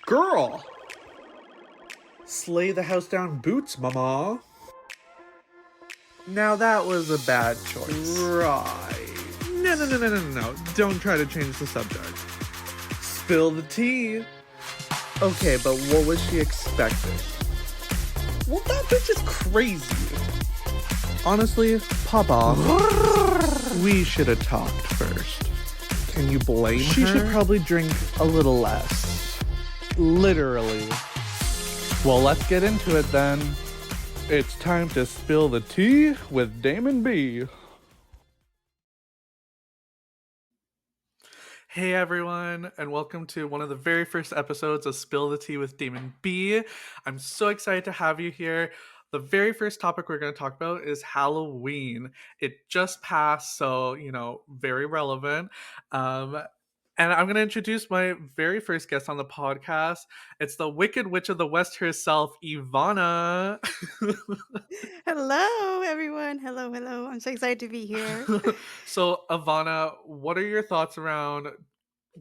Girl! Slay the house down boots, mama. Now that was a bad choice. Right. No. Don't try to change the subject. Spill the tea. Okay, but what was she expecting? Well, that bitch is crazy. Honestly, pop off. We should have talked first. Can you blame She her? should probably drink a little less. Literally. Well, let's get into it then. It's time to spill the tea with Damon B. Hey everyone, and welcome to one of the very first episodes of Spill the Tea with Damon B. I'm so excited to have you here. The very first topic we're going to talk about is Halloween. It just passed, so, very relevant. And I'm going to introduce my very first guest on the podcast. It's the Wicked Witch of the West herself, Ivana. Hello, everyone. Hello. I'm so excited to be here. So, Ivana, what are your thoughts around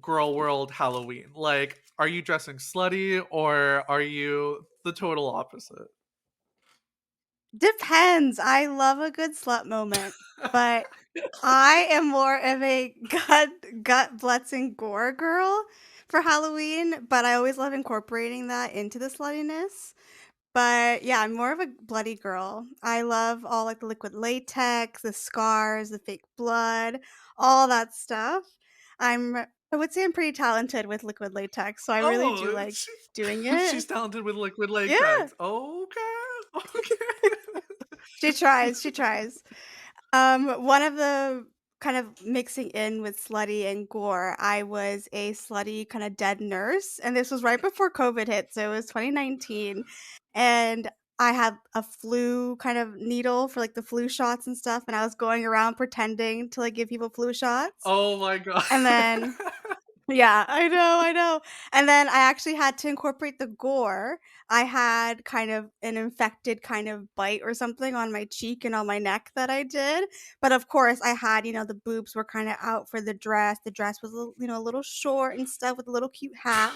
girl world Halloween? Like, are you dressing slutty or are you the total opposite? Depends. I love a good slut moment, but I am more of a gut butts and gore girl for Halloween, but I always love incorporating that into the sluttiness. But yeah, I'm more of a bloody girl. I love all like the liquid latex, the scars, the fake blood, all that stuff. I would say I'm pretty talented with liquid latex, so I really do Oh, like doing she's it. talented with liquid Yeah, latex. Okay. she tries. One of the kind of mixing in with slutty and gore, I was a slutty kind of dead nurse, and this was right before COVID hit, so it was 2019, and I had a flu kind of needle for like the flu shots and stuff, and I was going around pretending to like give people flu shots, Oh my god. and then yeah, I know. And then I actually had to incorporate the gore. I had kind of an infected kind of bite or something on my cheek and on my neck that I did. But of course, I had, the boobs were kind of out for the dress. The dress was, a little short and stuff with a little cute hat.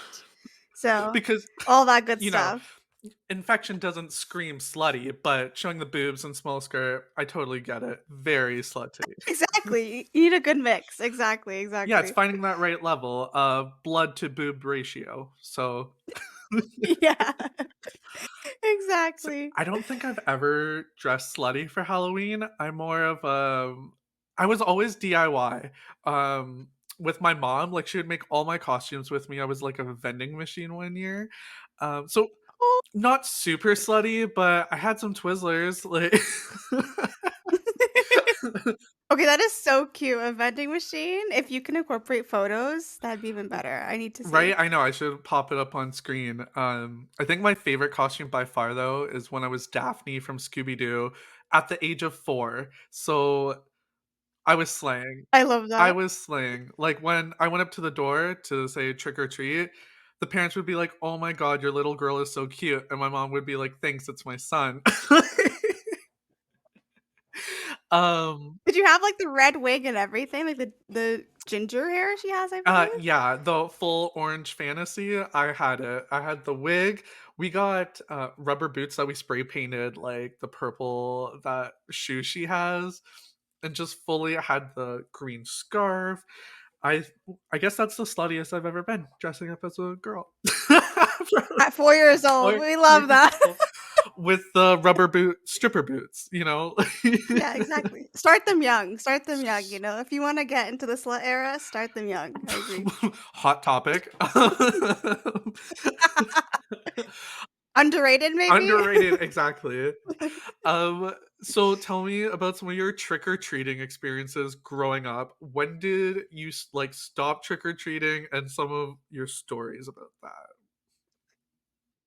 So, Because, all that good you know, stuff. infection doesn't scream slutty, but showing the boobs and small skirt, I totally get it. Very slutty. Exactly. You need a good mix. Exactly. Yeah, it's Exactly. finding that right level of blood to boob ratio. So Yeah. So, Exactly. I don't think I've ever dressed slutty for Halloween. I'm more of I was always DIY. With my mom, like she would make all my costumes with me. I was like a vending machine one year. So not super slutty, but I had some Twizzlers. Like Okay, that is so cute. A vending machine. If you can incorporate photos, that'd be even better. I need to see. Right? I know I should pop it up on screen. I think my favorite costume by far though is when I was Daphne from Scooby Doo at the age of 4. So I was slaying. I love I that. was slaying. Like, when I went up to the door to say trick or treat, the parents would be like, "Oh my god, your little girl is so cute," and my mom would be like, "Thanks, it's my son." Um, Did you have like the red wig and everything? Like the ginger hair she has, I believe? yeah, the full orange fantasy, I had it. I had the wig. We got, rubber boots that we spray painted, like, the purple that shoe she has, and just fully had the green scarf. I I guess that's the sluttiest I've ever been, dressing up as a girl. At 4 years old. Four We years love that. old with the rubber stripper boots, you know? Yeah, exactly. Start them young. Start them young. If you want to get into the slut era, start them young. I agree. Hot topic. Underrated, maybe? Underrated, exactly. So tell me about some of your trick-or-treating experiences growing up. When did you, like, stop trick-or-treating and some of your stories about that?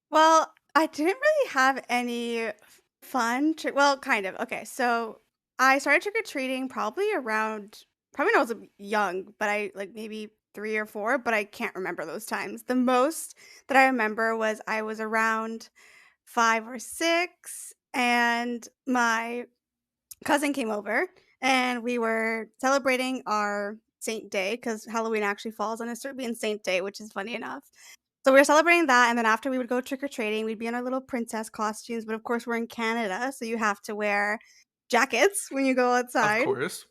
Well, I didn't really have any fun trick. Well, kind of. Okay, so I started trick or treating probably when I was young, but I like maybe 3 or 4, but I can't remember those times. The most that I remember was I was around 5 or 6, and my cousin came over, and we were celebrating our Saint Day because Halloween actually falls on a Serbian Saint Day, which is funny enough. So we were celebrating that, and then after we would go trick or treating, we'd be in our little princess costumes, but of course we're in Canada, so you have to wear jackets when you go Of outside. course.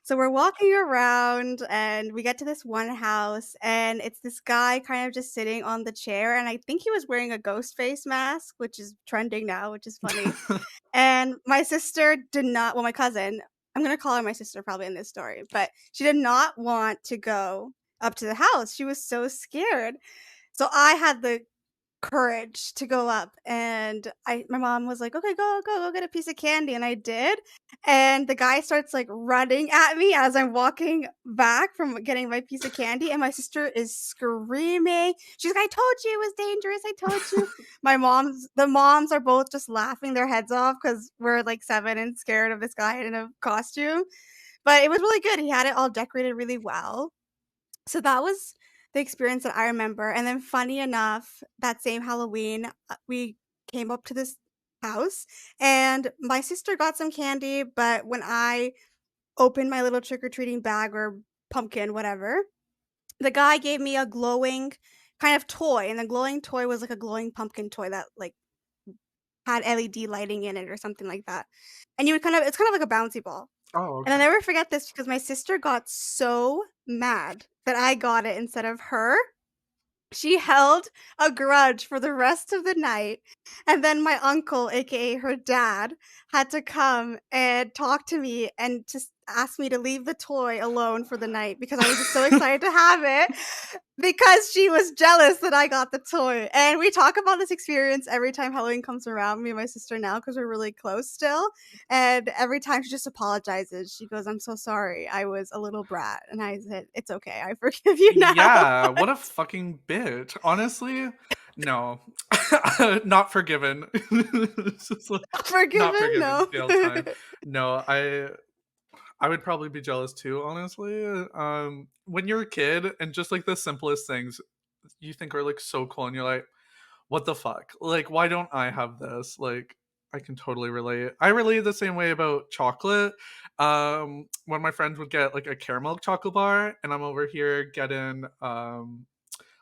So we're walking around and we get to this one house, and it's this guy kind of just sitting on the chair, and I think he was wearing a ghost face mask, which is trending now, which is funny. And my sister did not, well, my cousin, I'm gonna call her my sister probably in this story, but she did not want to go up to the house. She was so scared. So I had the courage to go up, and my mom was like, "Okay, go get a piece of candy," and I did, and the guy starts, like, running at me as I'm walking back from getting my piece of candy, and my sister is screaming. She's like, "I told you it was dangerous, I told you." The moms are both just laughing their heads off because 'cause we're, like, 7 and scared of this guy in a costume, but it was really good. He had it all decorated really well. So that was the experience that I remember, and then funny enough, that same Halloween, we came up to this house, and my sister got some candy, but when I opened my little trick-or-treating bag or pumpkin, whatever, the guy gave me a glowing kind of toy, and the glowing toy was like a glowing pumpkin toy that, like, had LED lighting in it or something like that. And you would kind of it's kind of like a bouncy ball. Oh, And I'll okay. never forget this because my sister got so mad that I got it instead of her. She held a grudge for the rest of the night, and then my uncle, AKA her dad, had to come and talk to me and just ask me to leave the toy alone for the night because I was just so excited to have it because she was jealous that I got the toy. And we talk about this experience every time Halloween comes around, me and my sister now, because we're really close still. And every time she just apologizes. She goes, "I'm so sorry. I was a little brat." And I said, "It's okay. I forgive you now." Yeah, what a fucking bitch. Honestly, no. Not forgiven. It's just like not Forgiven? forgiven, No. jail time. No, I would probably be jealous too, honestly. When you're a kid and just like the simplest things you think are like so cool and you're like, what the fuck? Like, why don't I have this? Like, I can totally relate. I relate the same way about chocolate. When my friends would get like a caramel chocolate bar, and I'm over here getting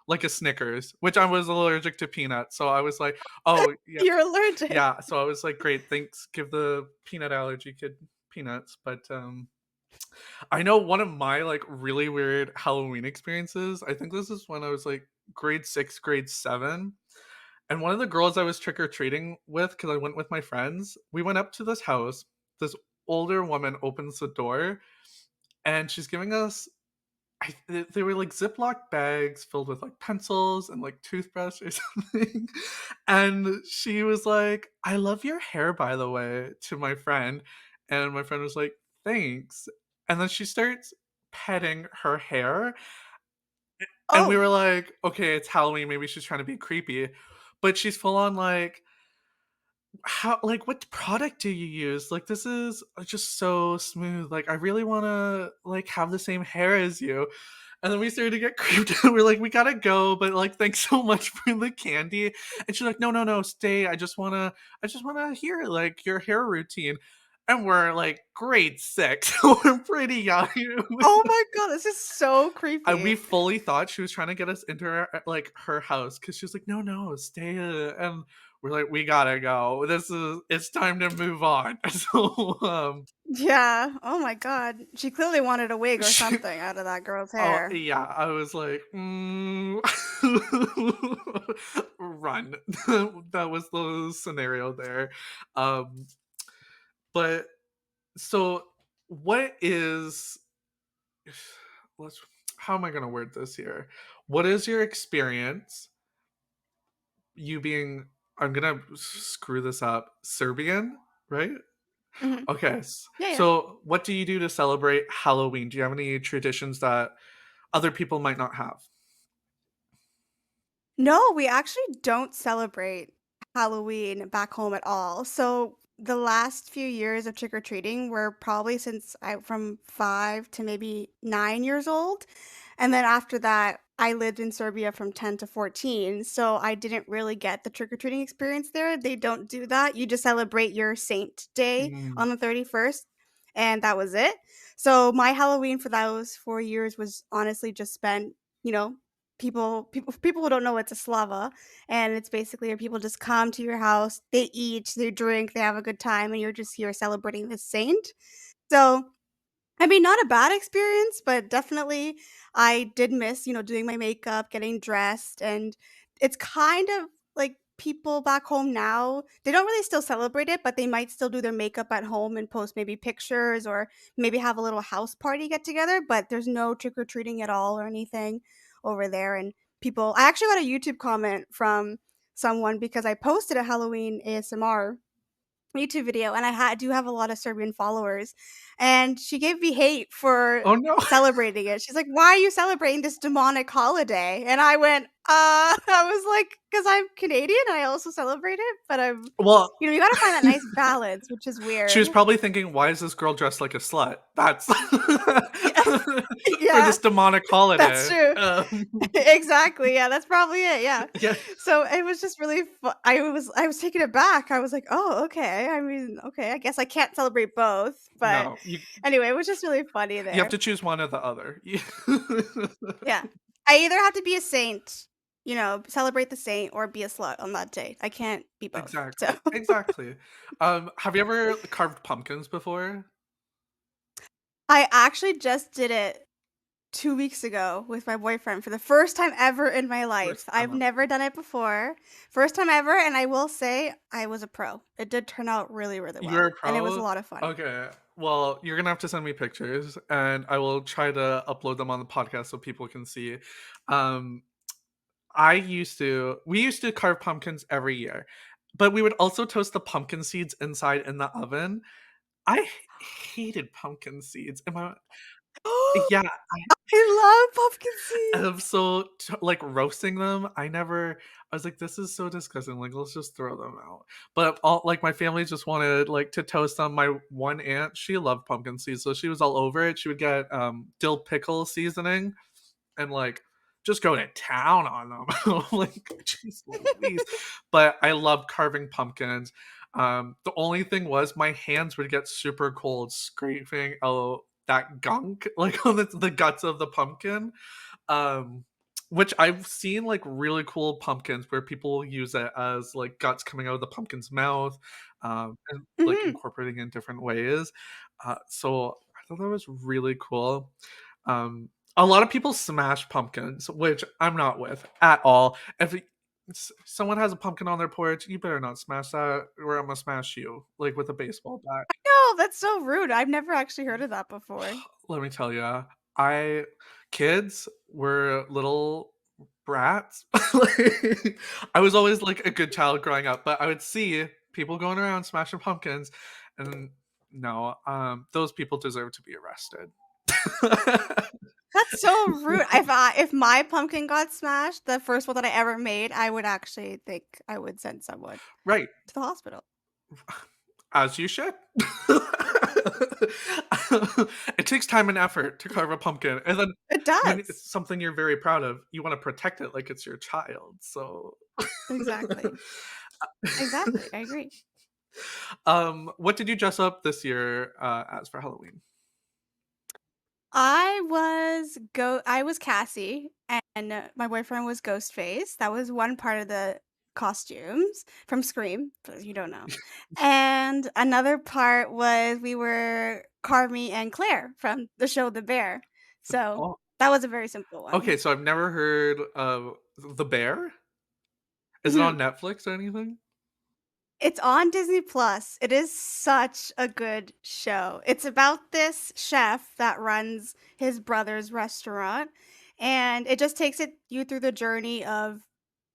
like a Snickers, which I was allergic to peanuts. So I was like, oh yeah, You're allergic. yeah. So I was like, great, thanks. Give the peanut allergy kid peanuts. But I know one of my like really weird Halloween experiences. I think this is when I was like grade 6, grade 7, and one of the girls I was trick or treating with, because I went with my friends, we went up to this house. This older woman opens the door, and she's giving us. They were like Ziploc bags filled with like pencils and like toothbrush or something. And she was like, "I love your hair, by the way," to my friend. And my friend was like, "Thanks." And then she starts petting her hair, and we Oh, were like, okay, it's Halloween, maybe she's trying to be creepy. But she's full on like, how, like, what product do you use? Like, this is just so smooth. Like, I really want to like have the same hair as you. And then we started to get creeped out. We're like, we gotta go, but like, thanks so much for the candy. And she's like, no, no, no, stay. I just wanna hear like your hair routine. And we're like grade 6. We're pretty young. oh my god, this is so We creepy. fully thought she was trying to get us into like her house, because she was like, no, no, stay. And we're like, we gotta go. It's time to move on. So Yeah. Oh my god. She clearly wanted a wig or she, something out of that girl's oh hair. yeah, I was like, run. That was the scenario there. Um, but so what is let's how am I gonna word this here? What is your experience, you being, I'm gonna screw this up, Serbian, right? Mhm. Okay. Yeah, yeah. So what do you do to celebrate Halloween? Do you have any traditions that other people might not have? No, we actually don't celebrate Halloween back home at all. So the last few years of trick or treating were probably since I from 5 to maybe 9 years old. And then after that, I lived in Serbia from 10 to 14. So I didn't really get the trick or treating experience there. They don't do that. You just celebrate your saint day Mm. on the 31st, and that was it. So my Halloween for those 4 years was honestly just spent, you know, people who don't know, it's a slava, and it's basically where people just come to your house, they eat, they drink, they have a good time, and you're just here celebrating this saint. So I mean, not a bad experience, but definitely I did miss, doing my makeup, getting dressed, and it's kind of like people back home now, they don't really still celebrate it, but they might still do their makeup at home and post maybe pictures or maybe have a little house party get together, but there's no trick or treating at all or anything over there. And I actually got a YouTube comment from someone because I posted a Halloween ASMR YouTube video, and I do have a lot of Serbian followers, and she gave me hate for Oh no. celebrating it. She's like, "Why are you celebrating this demonic holiday?" And I went, I was like, "'Cause I'm Canadian, and I also celebrate it, but Well, you gotta find that nice balance, which is she weird." was probably thinking, "Why is this girl dressed like a slut?" That's Yeah, for yeah, this demonic that's holiday. true. Exactly, yeah, that's probably it, yeah. Yeah, So, it was just really fu I was taken aback. I was like, "Oh, okay. I mean, okay, I guess I can't celebrate both," but no, anyway, it was just really funny you have there. to choose one or the other. Yeah. I either have to be a saint, celebrate the saint, or be a slut on that day. I can't be both. So, Exactly, exactly. Have you ever carved pumpkins before? I actually just did it 2 weeks ago with my boyfriend for the first time ever in my life. First I've time up. never done it before. First time ever, and I will say I was a pro. It did turn out really, really You're well, a and it was a pro? lot of fun. Okay. Well, you're gonna have to send me pictures, and I will try to upload them on the podcast so people can see. Um, we used to carve pumpkins every year, but we would also toast the pumpkin seeds inside in the oven. I hated pumpkin seeds. Yeah, I love pumpkin seeds. like roasting them, I was like, this is so disgusting. Like, let's just throw them out. But all like my family just wanted like to toast them. My one aunt, she loved pumpkin seeds, so she was all over it. She would get dill pickle seasoning and like just go to town on them. I'm like, jeez Louise. But I loved carving pumpkins. The only thing was my hands would get super cold scraping out that gunk, like on the guts of the pumpkin. Um, which I've seen like really cool pumpkins where people use it as like guts coming out of the pumpkin's mouth, and like Mhm. incorporating in different ways. So I thought that was really cool. A lot of people smash pumpkins, which I'm not with at all. Someone has a pumpkin on their porch, you better not smash that, or I'm gonna smash you like with a baseball bat. No, that's so rude. I've never actually heard of that before. Let me tell you, I kids were little brats. Like, I was always like a good child growing up, but I would see people going around smashing pumpkins, and no, those people deserve to be arrested. That's so rude. If my pumpkin got smashed, the first one that I ever made, I would actually think I would send someone Right, to the hospital. as you should. It takes time and effort to carve a pumpkin, and then It when does. it's something you're very proud of, you wanna protect it like it's your child, so Exactly. Exactly. I agree. What did you dress up this year, as for Halloween? I was Cassie, and my boyfriend was Ghostface. That was one part of the costumes from Scream, but you don't know. And another part was we were Carmy and Claire from the show The Bear. So Oh, that was a very simple one. okay, so I've never heard of The Bear? Is it on Mhm. Netflix or anything? It's on Disney Plus. It is such a good show. It's about this chef that runs his brother's restaurant, and it just takes you through the journey of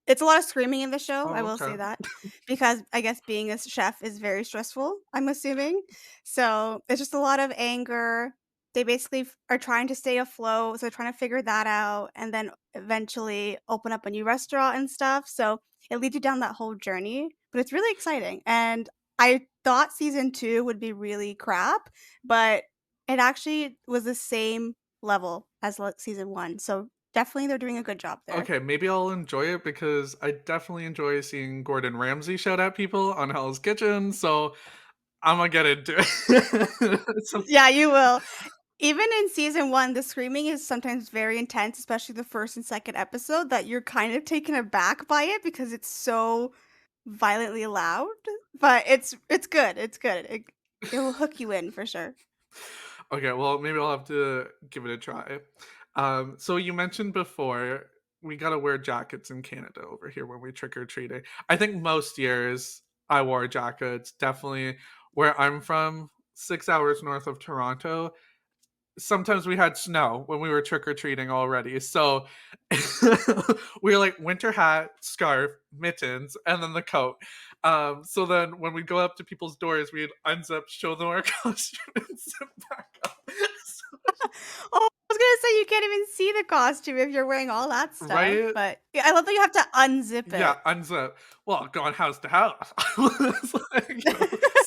it's a lot of screaming in the show, I Oh, will okay. say that, because I guess being a chef is very stressful, I'm assuming. So, it's just a lot of anger. They basically are trying to stay afloat, so they're trying to figure that out and then eventually open up a new restaurant and stuff. So, it leads you down that whole journey, but it's really exciting. And I thought season 2 would be really crap, but it actually was the same level as season 1. So, definitely they're doing a good job there. Okay, maybe I'll enjoy it because I definitely enjoy seeing Gordon Ramsay shout at people on Hell's Kitchen, so Imma get into it. So Yeah, you will. Even in season 1, the screaming is sometimes very intense, especially the first and second episode, that you're kind of taken aback by it because it's so violently loud, but it's good, it's good. It will hook you in for sure. Okay, well, maybe I'll have to give it a try. So you mentioned before we gotta wear jackets in Canada over here when we trick or treating. I think most years I wore jackets. Definitely where I'm from, 6 hours north of Toronto. Sometimes we had snow when we were trick or treating already. So we were like winter hat, scarf, mittens, and then the coat. So then when we go up to people's doors, we'd unzip, show them our costume, and zip back up. Oh, I was gonna say you can't even see the costume if you're wearing all that stuff, Right? but yeah, I love that you have to unzip Yeah, it. unzip. Well, going house to house. It's like,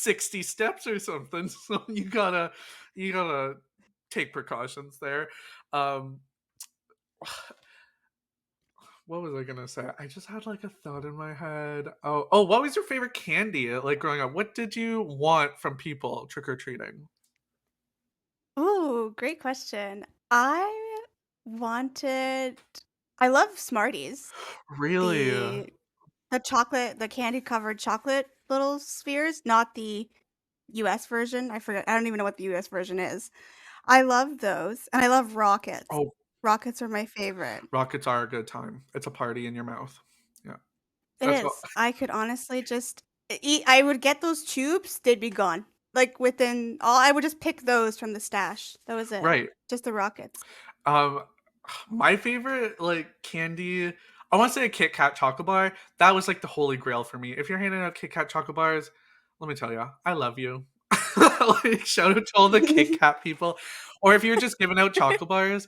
60 steps or something. So you gotta take precautions there. Um, what was I gonna say? I just had like a thought in my head. Oh, what was your favorite candy like growing up? What did you want from people trick or treating? Ooh, great question. Wanted I love Smarties. Really? The chocolate, the candy covered chocolate little spheres, not the US version. I forget. I don't even know what the US version is. I love those, and I love rockets. Oh, Rockets are my favorite. rockets are a good time. It's a party in your mouth. Yeah, It that's what. is. I could honestly just eat. I would get those tubes, they'd be gone. Like within all, I would just pick those from the stash. That was it. Right. Just the rockets. Um, my favorite like candy, I want to say a Kit Kat chocolate bar. That was like the holy grail for me. If you're handing out Kit Kat chocolate bars, let me tell you, I love you. Like shout out to all the Kit Kat people, or if you're just giving out chocolate bars,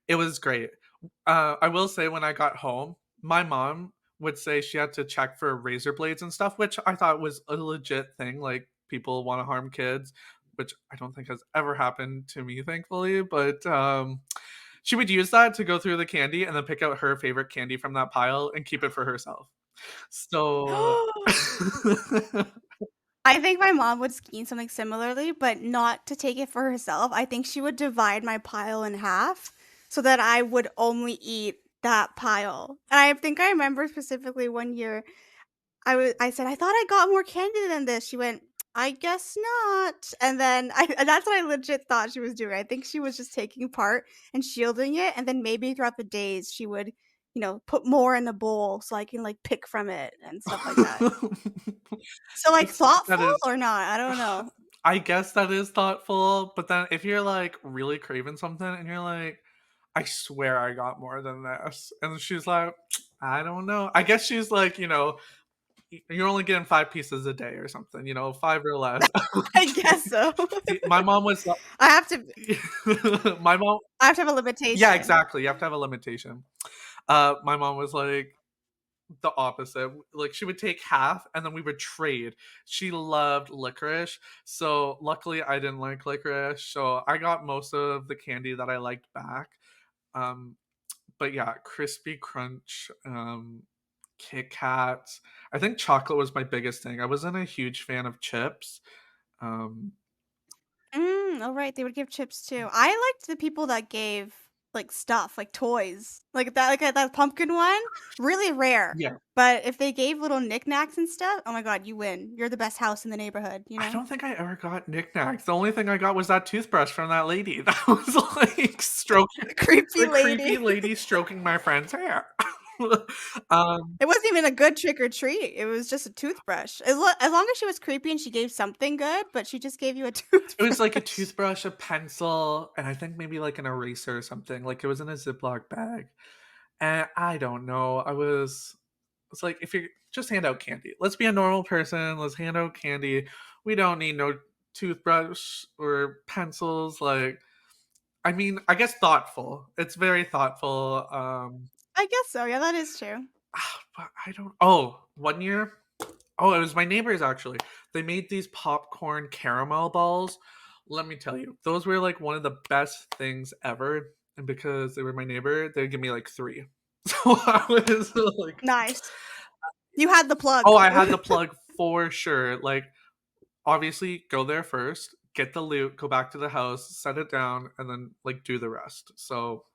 it was great. I will say when I got home, my mom would say she had to check for razor blades and stuff, which I thought was a legit thing. Like people want to harm kids, which I don't think has ever happened to me, thankfully. But she would use that to go through the candy and then pick out her favorite candy from that pile and keep it for herself. So I think my mom would scheme something similarly, but not to take it for herself. I think she would divide my pile in half so that I would only eat that pile. And I think I remember specifically one year I said, "I thought I got more candy than this." She went, "I guess not." And then and that's what I legit thought she was doing. I think she was just taking part and shielding it, and then maybe throughout the days she would, put more in the bowl so I can like pick from it and stuff like that. So like that thoughtful is or not? I don't know. I guess that is thoughtful, but then if you're like really craving something and you're like, I swear I got more than this. And she's like, I don't know. I guess she's like, you're only getting 5 pieces a day or something, 5 or less. I guess so. See, my mom was I have to my mom I have to have a yeah, limitation. exactly. You have to have a limitation. My mom was like the opposite. Like she would take half and then we would trade. She loved licorice. So luckily I didn't like licorice. So I got most of the candy that I liked back. Um, but yeah, crispy crunch, Kit Kats. I think chocolate was my biggest thing. I wasn't a huge fan of chips. Um, Oh, right, they would give chips too. I liked the people that gave, like, stuff, like toys. That pumpkin one, really rare. yeah, But if they gave little knickknacks and stuff, oh my god, you win. You're the best house in the neighborhood, you I know? don't think I ever got knickknacks. The only thing I got was that toothbrush from that lady. That was like stroking Creepy the creepy lady. lady stroking my friend's hair. um, It wasn't even a good trick or treat, it was just a toothbrush. As long as she was creepy and she gave something good, but she just gave you a it was like a toothbrush. toothbrush, a pencil, and I think maybe like an eraser or something. Like it was in a Ziploc bag. And I don't know. It's like if you just hand out candy. Let's be a normal person. Let's hand out candy. We don't need no toothbrush or pencils. Like I mean, I guess thoughtful. It's very thoughtful. I guess so, yeah, that is true. But I don't. Oh, one year. Oh, it was my neighbors actually. They made these popcorn caramel balls. Let me tell you, those were like one of the best things ever. And because they were my neighbor, they'd give me like three. So I was like, Nice. You had the plug. oh, I had the plug for sure. Like, obviously, go there first, get the loot, go back to the house, set it down, and then like do the rest. So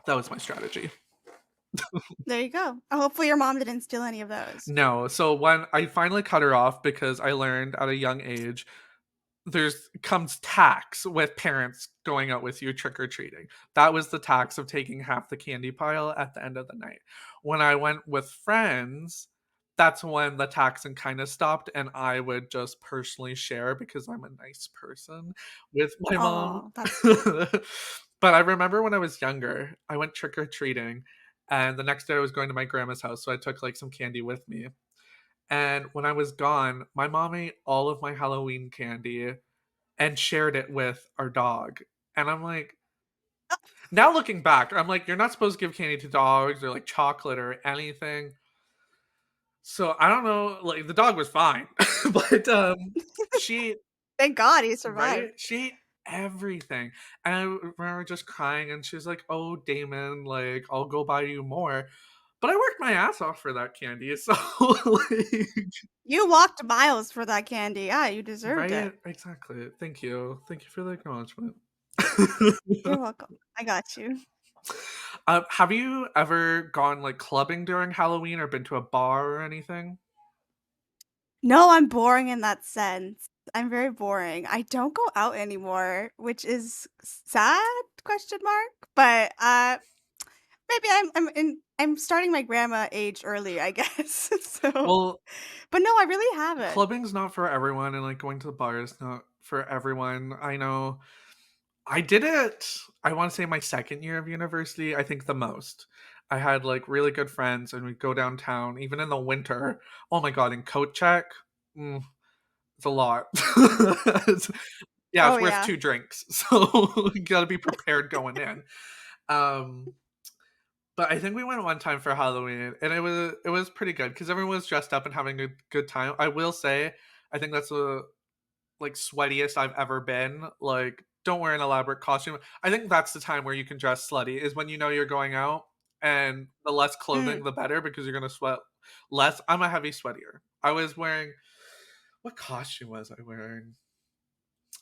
that was my strategy. There you go. Hopefully your mom didn't steal any of those. No, so when I finally cut her off because I learned at a young age there's comes tax with parents going out with you trick or treating. That was the tax of taking half the candy pile at the end of the night. When I went with friends, that's when the taxing kind of stopped, and I would just personally share because I'm a nice person with my mom. Oh, that's sweet. But I remember when I was younger, I went trick or treating, and the next day I was going to my grandma's house, so I took like some candy with me. And when I was gone, my mom ate all of my Halloween candy and shared it with our dog. And I'm like, now looking back, I'm like, you're not supposed to give candy to dogs or like chocolate or anything. So I don't know, like the dog was fine, but she Thank God he right, survived. she ate everything, and I remember just crying, and she's like, "Oh, Damon, like I'll go buy you more," but I worked my ass off for that candy, so like, You walked miles for that candy. Yeah, you deserved it. right, exactly. Thank you for the acknowledgement. You're welcome. I got you. Have you ever gone, like, clubbing during Halloween or been to a bar or anything? No, I'm boring in that sense. I'm very boring. I don't go out anymore, which is sad? Question mark. But maybe I'm starting my grandma age early, I guess. So, Well, but no, I really haven't. clubbing's not for everyone, and, like, going to the bar is not for everyone. I know I did it, I wanna say my 2nd year of university, I think the most. I had, like, really good friends, and we'd go downtown, even in the winter. Oh my god, and coat check? Mm, it's a lot. It's yeah, Oh it's worth yeah. 2 drinks, so you gotta be prepared going in. Um, but I think we went one time for Halloween, and it was pretty good because everyone was dressed up and having a good time. I will say, I think that's the, like, sweatiest I've ever been. Like, don't wear an elaborate costume. I think that's the time where you can dress slutty, is when you know you're going out, and the less clothing, Mm. the better, because you're gonna sweat less. I'm a heavy sweatier. I was wearing what costume was I wearing?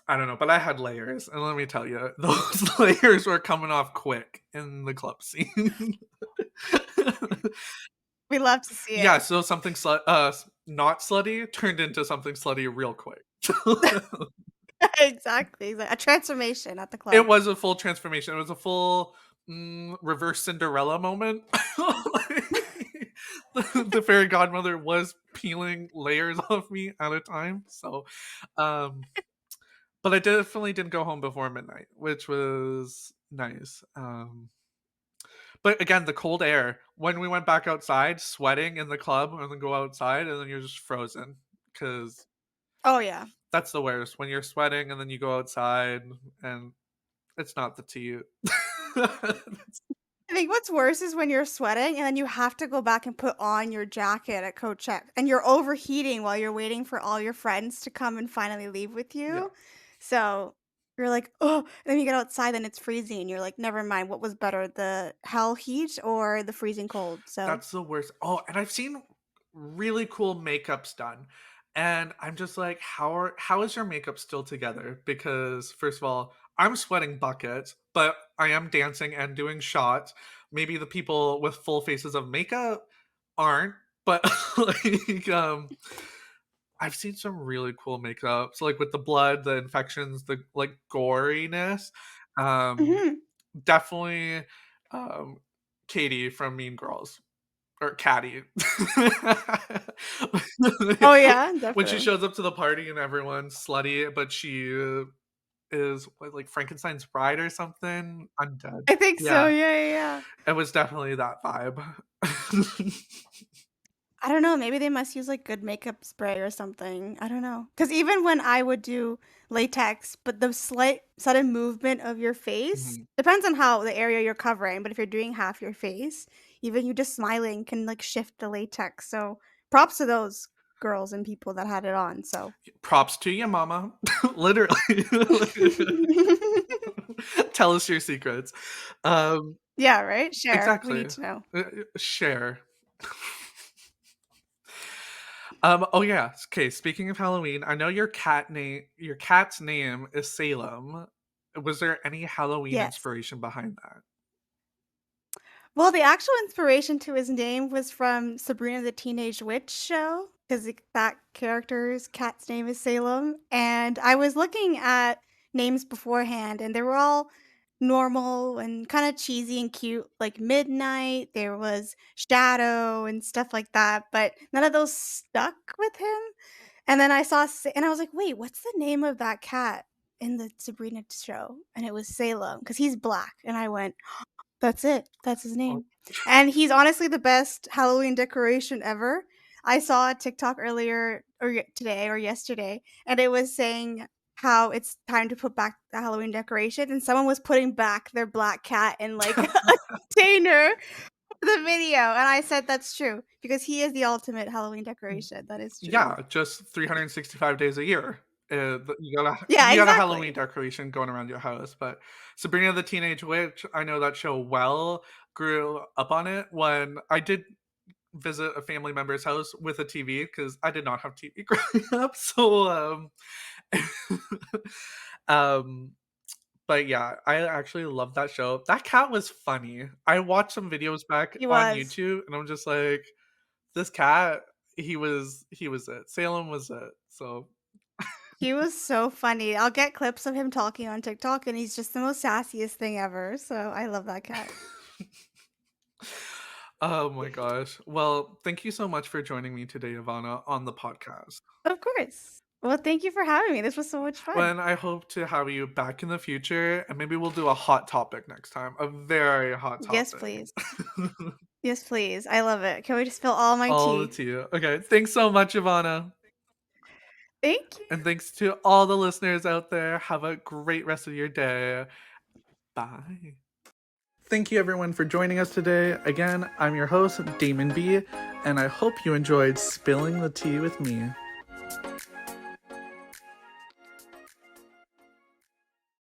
I don't know, but I had layers, and let me tell you, those layers were coming off quick in the club scene. We love to see Yeah, it. so something not slutty turned into something slutty real quick. Exactly. A transformation at the It club. was a full transformation. It was a full, reverse Cinderella moment. The fairy godmother was peeling layers off me at a time, so, um but I definitely didn't go home before midnight, which was nice. But again, the cold air, when we went back outside, sweating in the club, and then go outside, and then you're just frozen because Oh yeah. that's the worst, when you're sweating and then you go outside and it's not the tea. I think what's worse is when you're sweating and then you have to go back and put on your jacket at coat check and you're overheating while you're waiting for all your friends to come and finally leave with Yeah, you. So you're like, oh, and then you get outside and it's freezing and you're like, never mind, what was better, the hell heat or the freezing cold? So, that's the worst. Oh, and I've seen really cool makeups done, and I'm just like, how is your makeup still together? Because first of all, I'm sweating buckets, but I am dancing and doing shots. Maybe the people with full faces of makeup aren't, but like, I've seen some really cool makeups, like with the blood, the infections, the like goriness. Um, mhm. definitely, um, Katie from Mean Girls. Or Caddy. Oh yeah, When she definitely. shows up to the party and everyone's slutty, but she is what, like Frankenstein's bride or something? Undead. I think so. Yeah, Yeah, yeah, yeah. it was definitely that vibe. I don't know, maybe they must use, like, good makeup spray or something, I don't know. Because even when I would do latex, but the slight sudden movement of your face Mhm. depends on how the area you're covering, but if you're doing half your face, even you just smiling can, like, shift the latex, so props to those girls and people that had it on, so Props to you, mama. Literally. Tell us your secrets. Um, Yeah, right? Share, we exactly. need to know. Share. Oh yeah. Okay, speaking of Halloween, I know your cat's name is Salem. Was there any Halloween Yes. inspiration behind that? Well, the actual inspiration to his name was from Sabrina the Teenage Witch show, 'cause that character's cat's name is Salem, and I was looking at names beforehand, and they were all normal and kinda cheesy and cute, like Midnight, there was Shadow and stuff like that, but none of those stuck with him, and then I saw Sa and I was like, "Wait, what's the name of that cat in the Sabrina show?" And it was Salem, 'cause he's black, and I went, that's it. That's his Oh, name. And he's honestly the best Halloween decoration ever. I saw a TikTok earlier or today or yesterday, and it was saying how it's time to put back the Halloween decoration, and someone was putting back their black cat in like a container for the video, and I said that's true because he is the ultimate Halloween decoration. That is true. yeah, just 365 days a year. Yeah, You got a Halloween exactly. decoration going around your house. But Sabrina the Teenage Witch, I know that show well. Grew up on it when I did visit a family member's house with a TV because I did not have TV growing up. So um but yeah, I actually love that show. That cat was funny. I watched some videos back He on was. YouTube and I'm just like, this cat, he was it. Salem was it. So He was so funny. I'll get clips of him talking on TikTok, and he's just the most sassiest thing ever, so I love that cat. oh my gosh. Well, thank you so much for joining me today, Ivana, on the podcast. Of course. Well, thank you for having me. This was so much fun. When I hope to have you back in the future, and maybe we'll do a hot topic next time. A very hot Yes, topic. please. Yes, please. I love it. Can we just spill all my All the tea? tea. Okay. Thanks so much, Ivana. Thank you. And thanks to all the listeners out there. Have a great rest of your day. Bye. Thank you everyone for joining us today. Again, I'm your host, Damon B, and I hope you enjoyed spilling the tea with me.